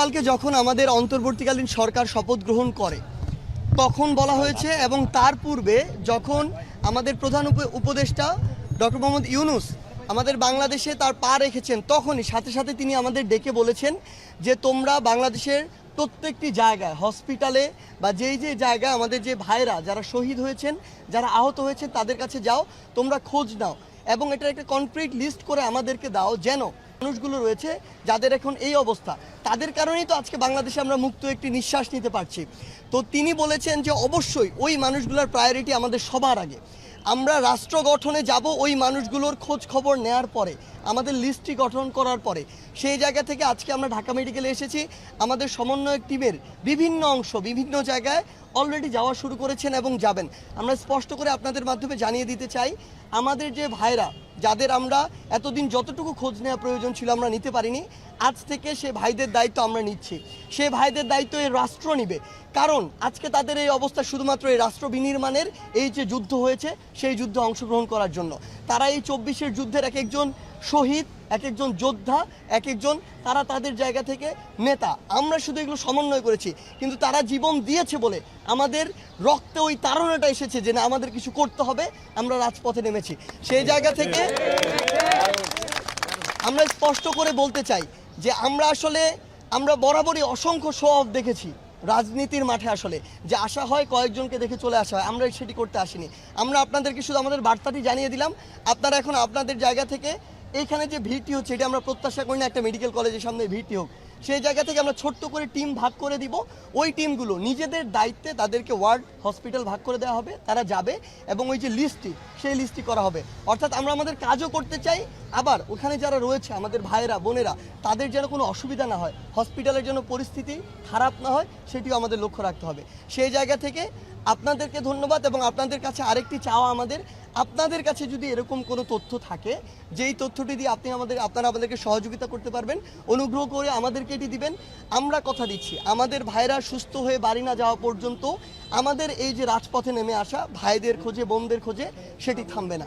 গতকালকে যখন আমাদের অন্তর্বর্তীকালীন সরকার শপথ গ্রহণ করে তখন বলা হয়েছে, এবং তার পূর্বে যখন আমাদের প্রধান উপদেষ্টা ডক্টর মোহাম্মদ ইউনূস আমাদের বাংলাদেশে তার পা রেখেছেন, তখনই সাথে সাথে তিনি আমাদের ডেকে বলেছেন যে তোমরা বাংলাদেশের প্রত্যেকটি জায়গায়, হসপিটালে বা যেই জায়গায় আমাদের যে ভাইরা যারা শহীদ হয়েছেন, যারা আহত হয়েছেন, তাদের কাছে যাও, তোমরা খোঁজ নাও এবং এটার একটা কনক্রিট লিস্ট করে আমাদেরকে দাও, যেন মানুষগুলো রয়েছে যাদের এখন এই অবস্থা, তাদের কারণেই তো আজকে বাংলাদেশে আমরা মুক্ত একটি নিঃশ্বাস নিতে পারছি। তো তিনি বলেছেন যে অবশ্যই ওই মানুষগুলোর প্রায়োরিটি আমাদের সবার আগে। আমরা রাষ্ট্র গঠনে যাব ওই মানুষগুলোর খোঁজ খবর নেওয়ার পরে, আমাদের লিস্টটি গঠন করার পরে। সেই জায়গা থেকে আজকে আমরা ঢাকা মেডিকেলে এসেছি। আমাদের সমন্বয়ক টিমের বিভিন্ন অংশ বিভিন্ন জায়গায় অলরেডি যাওয়া শুরু করেছেন এবং যাবেন। আমরা স্পষ্ট করে আপনাদের মাধ্যমে জানিয়ে দিতে চাই, আমাদের যে ভাইরা যাদের আমরা এতদিন যতটুকু খোঁজ নেওয়া প্রয়োজন ছিল আমরা নিতে পারিনি, আজ থেকে সে ভাইদের দায়িত্ব আমরা নিচ্ছি। সে ভাইদের দায়িত্ব এই রাষ্ট্র নিবে, কারণ আজকে তাদের এই অবস্থা শুধুমাত্র এই রাষ্ট্র বিনির্মাণের এই যে যুদ্ধ হয়েছে সেই যুদ্ধে অংশগ্রহণ করার জন্য। তারা এই 24-এর যুদ্ধের এক একজন শহীদ, এক একজন যোদ্ধা, এক একজন তারা তাদের জায়গা থেকে নেতা। আমরা শুধু এগুলো সমন্বয় করেছি, কিন্তু তারা জীবন দিয়েছে বলে আমাদের রক্তে ওই তাড়নাটা এসেছে যে না, আমাদের কিছু করতে হবে, আমরা রাজপথে নেমেছি। সেই জায়গা থেকে আমরা স্পষ্ট করে বলতে চাই যে আমরা বরাবরই অসংখ্য শো অফ দেখেছি রাজনীতির মাঠে। আসলে যে আশা হয় কয়েকজনকে দেখে চলে আসা হয়, আমরা সেটি করতে আসিনি। আমরা আপনাদেরকে শুধু আমাদের বার্তাটি জানিয়ে দিলাম। আপনারা এখন আপনাদের জায়গা থেকে এইখানে যে ভিড়টি হচ্ছে, এটা আমরা প্রত্যাশা করি না একটা মেডিকেল কলেজের সামনে ভিড়টি হোক। সেই জায়গা থেকে আমরা ছোট্ট করে টিম ভাগ করে দিব। ওই টিমগুলো নিজেদের দায়িত্বে তাদেরকে ওয়ার্ড হসপিটাল ভাগ করে দেওয়া হবে, তারা যাবে এবং ওই যে লিস্টটি, সেই লিস্টটি করা হবে। অর্থাৎ আমরা আমাদের কাজও করতে চাই, আবার ওখানে যারা রয়েছে আমাদের ভাইয়েরা বোনেরা, তাদের যেন কোনো অসুবিধা না হয়, হসপিটালের যেন পরিস্থিতি খারাপ না হয়, সেটিও আমাদের লক্ষ্য রাখতে হবে। সেই জায়গা থেকে আপনাদেরকে ধন্যবাদ। এবং আপনাদের কাছে আরেকটি চাওয়া আমাদের, আপনাদের কাছে যদি এরকম কোনো তথ্য থাকে, যেই তথ্যটি দিয়ে আপনারা আমাদেরকে সহযোগিতা করতে পারবেন, অনুগ্রহ করে আমাদেরকে এটি দিবেন। আমরা কথা দিচ্ছি, আমাদের ভাইরা সুস্থ হয়ে বাড়ি না যাওয়া পর্যন্ত আমাদের এই যে রাজপথে নেমে আসা ভাইদের খোঁজে, বোনদের খোঁজে, সেটি থামবে না।